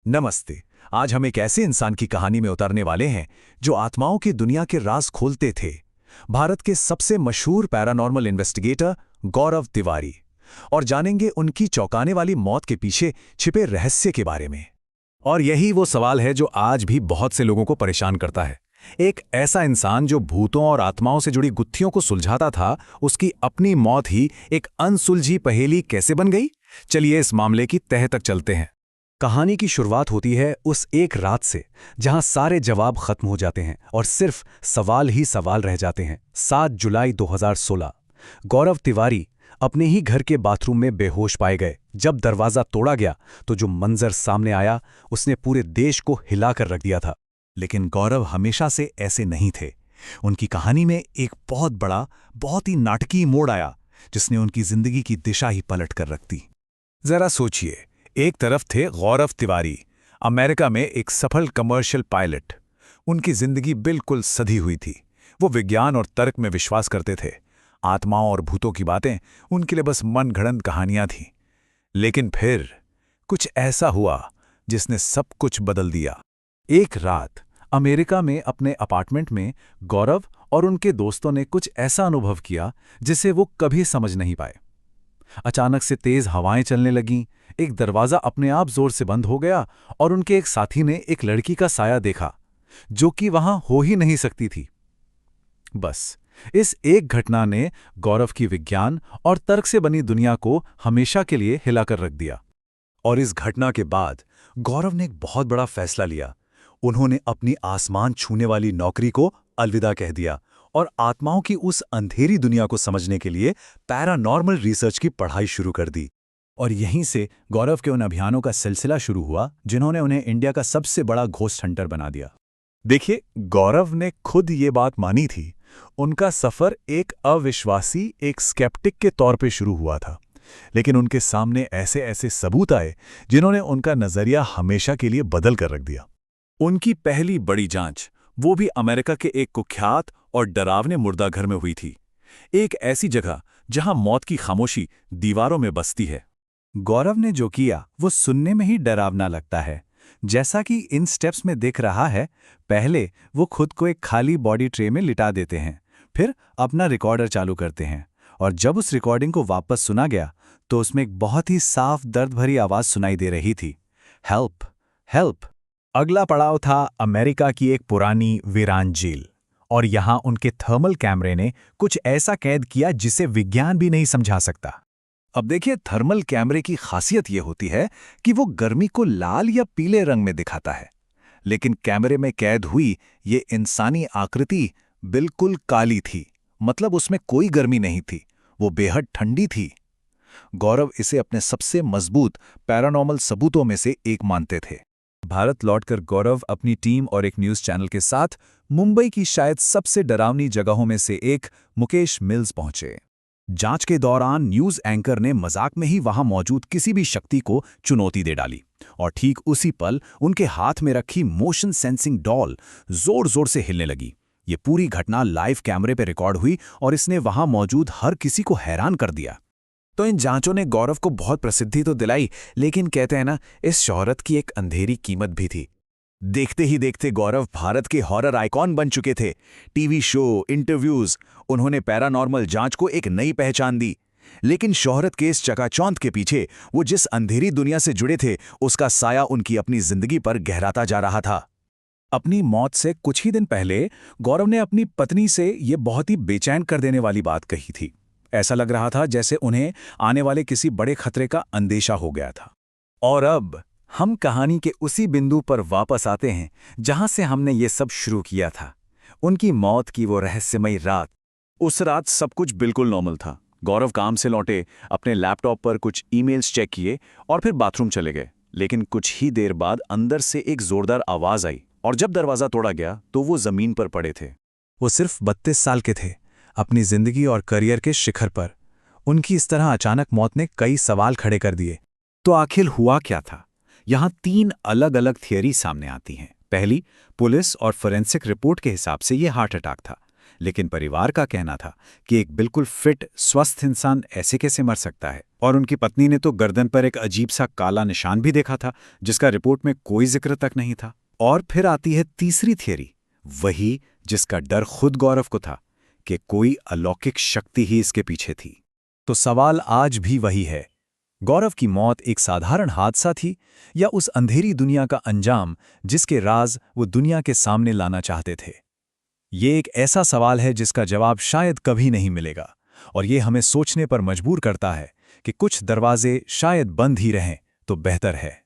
नमस्ते। आज हम एक ऐसे इंसान की कहानी में उतरने वाले हैं जो आत्माओं की दुनिया के राज खोलते थे। भारत के सबसे मशहूर पैरानॉर्मल इन्वेस्टिगेटर गौरव तिवारी। और जानेंगे उनकी चौंकाने वाली मौत के पीछे छिपे रहस्य के बारे में। और यही वो सवाल है जो आज भी बहुत से लोगों को परेशान करता है। एक ऐसा इंसान जो भूतों और आत्माओं से जुड़ी गुत्थियों को सुलझाता था, उसकी अपनी मौत ही एक अनसुलझी पहेली कैसे बन गई? चलिए इस मामले की तह तक चलते हैं। कहानी की शुरुआत होती है उस एक रात से जहां सारे जवाब खत्म हो जाते हैं और सिर्फ सवाल ही सवाल रह जाते हैं। 7 जुलाई 2016 गौरव तिवारी अपने ही घर के बाथरूम में बेहोश पाए गए। जब दरवाजा तोड़ा गया तो जो मंजर सामने आया उसने पूरे देश को हिलाकर रख दिया था। लेकिन गौरव हमेशा से ऐसे नहीं थे। उनकी कहानी में एक बहुत बड़ा, बहुत ही नाटकीय मोड़ आया जिसने उनकी जिंदगी की दिशा ही पलट कर रख दी। जरा सोचिए, एक तरफ थे गौरव तिवारी, अमेरिका में एक सफल कमर्शियल पायलट। उनकी जिंदगी बिल्कुल सधी हुई थी। वो विज्ञान और तर्क में विश्वास करते थे। आत्माओं और भूतों की बातें उनके लिए बस मनगढ़ंत कहानियां थीं। लेकिन फिर कुछ ऐसा हुआ जिसने सब कुछ बदल दिया। एक रात अमेरिका में अपने अपार्टमेंट में गौरव और उनके दोस्तों ने कुछ ऐसा अनुभव किया जिसे वो कभी समझ नहीं पाए। अचानक से तेज हवाएं चलने लगीं, एक दरवाजा अपने आप जोर से बंद हो गया और उनके एक साथी ने एक लड़की का साया देखा जो कि वहां हो ही नहीं सकती थी। बस इस एक घटना ने गौरव की विज्ञान और तर्क से बनी दुनिया को हमेशा के लिए हिलाकर रख दिया। और इस घटना के बाद गौरव ने एक बहुत बड़ा फैसला लिया। उन्होंने अपनी आसमान छूने वाली नौकरी को अलविदा कह दिया और आत्माओं की उस अंधेरी दुनिया को समझने के लिए पैरानॉर्मल रिसर्च की पढ़ाई शुरू कर दी। और यहीं से गौरव के उन अभियानों का सिलसिला शुरू हुआ जिन्होंने उन्हें इंडिया का सबसे बड़ा घोस्ट हंटर बना दिया। देखिए, गौरव ने खुद ये बात मानी थी। उनका सफर एक अविश्वासी, एक स्केप्टिक के तौर पे शुरू हुआ था। लेकिन उनके सामने ऐसे ऐसे सबूत आए जिन्होंने उनका नजरिया हमेशा के लिए बदल कर रख दिया। उनकी पहली बड़ी जांच, वो भी अमेरिका के एक कुख्यात और डरावने मुर्दाघर में हुई थी। एक ऐसी जगह जहां मौत की खामोशी दीवारों में बसती है। गौरव ने जो किया वो सुनने में ही डरावना लगता है। जैसा कि इन स्टेप्स में दिख रहा है, पहले वो खुद को एक खाली बॉडी ट्रे में लिटा देते हैं, फिर अपना रिकॉर्डर चालू करते हैं और जब उस रिकॉर्डिंग को वापस सुना गया तो उसमें एक बहुत ही साफ दर्द भरी आवाज सुनाई दे रही थी, हेल्प, हेल्प। अगला पड़ाव था अमेरिका की एक पुरानी वीरान जेल। और यहां उनके थर्मल कैमरे ने कुछ ऐसा कैद किया जिसे विज्ञान भी नहीं समझा सकता। अब देखिए, थर्मल कैमरे की खासियत यह होती है कि वो गर्मी को लाल या पीले रंग में दिखाता है, लेकिन कैमरे में कैद हुई ये इंसानी आकृति बिल्कुल काली थी। मतलब उसमें कोई गर्मी नहीं थी, वो बेहद ठंडी थी। गौरव इसे अपने सबसे मजबूत पैरानॉर्मल सबूतों में से एक मानते थे। भारत लौटकर गौरव अपनी टीम और एक न्यूज चैनल के साथ मुंबई की शायद सबसे डरावनी जगहों में से एक मुकेश मिल्स पहुंचे। जांच के दौरान न्यूज एंकर ने मजाक में ही वहां मौजूद किसी भी शक्ति को चुनौती दे डाली और ठीक उसी पल उनके हाथ में रखी मोशन सेंसिंग डॉल जोर जोर से हिलने लगी। ये पूरी घटना लाइव कैमरे पर रिकॉर्ड हुई और इसने वहां मौजूद हर किसी को हैरान कर दिया। तो इन जांचों ने गौरव को बहुत प्रसिद्धि तो दिलाई, लेकिन कहते हैं ना, इस शोहरत की एक अंधेरी कीमत भी थी। देखते ही देखते गौरव भारत के हॉरर आइकॉन बन चुके थे। टीवी शो, इंटरव्यूज, उन्होंने पैरानॉर्मल जांच को एक नई पहचान दी। लेकिन शोहरत के इस चकाचौंध के पीछे वो जिस अंधेरी दुनिया से जुड़े थे, उसका साया उनकी अपनी जिंदगी पर गहराता जा रहा था। अपनी मौत से कुछ ही दिन पहले गौरव ने अपनी पत्नी से ये बहुत ही बेचैन कर देने वाली बात कही थी। ऐसा लग रहा था जैसे उन्हें आने वाले किसी बड़े खतरे का अंदेशा हो गया था। और अब हम कहानी के उसी बिंदु पर वापस आते हैं जहां से हमने ये सब शुरू किया था। उनकी मौत की वो रहस्यमयी रात। उस रात सब कुछ बिल्कुल नॉर्मल था। गौरव काम से लौटे, अपने लैपटॉप पर कुछ ईमेल्स चेक किए और फिर बाथरूम चले गए। लेकिन कुछ ही देर बाद अंदर से एक जोरदार आवाज आई और जब दरवाजा तोड़ा गया तो वो जमीन पर पड़े थे। वो सिर्फ 32 साल के थे, अपनी जिंदगी और करियर के शिखर पर। उनकी इस तरह अचानक मौत ने कई सवाल खड़े कर दिए। तो आखिर हुआ क्या था? यहां 3 अलग अलग थियरी सामने आती हैं। पहली, पुलिस और फोरेंसिक रिपोर्ट के हिसाब से यह हार्ट अटैक था, लेकिन परिवार का कहना था कि एक बिल्कुल फिट स्वस्थ इंसान ऐसे कैसे मर सकता है। और उनकी पत्नी ने तो गर्दन पर एक अजीब सा काला निशान भी देखा था, जिसका रिपोर्ट में कोई जिक्र तक नहीं था। और फिर आती है तीसरी थियरी, वही जिसका डर खुद गौरव को था, कि कोई अलौकिक शक्ति ही इसके पीछे थी। तो सवाल आज भी वही है, गौरव की मौत एक साधारण हादसा थी या उस अंधेरी दुनिया का अंजाम जिसके राज वो दुनिया के सामने लाना चाहते थे? ये एक ऐसा सवाल है जिसका जवाब शायद कभी नहीं मिलेगा, और ये हमें सोचने पर मजबूर करता है कि कुछ दरवाजे शायद बंद ही रहें तो बेहतर है।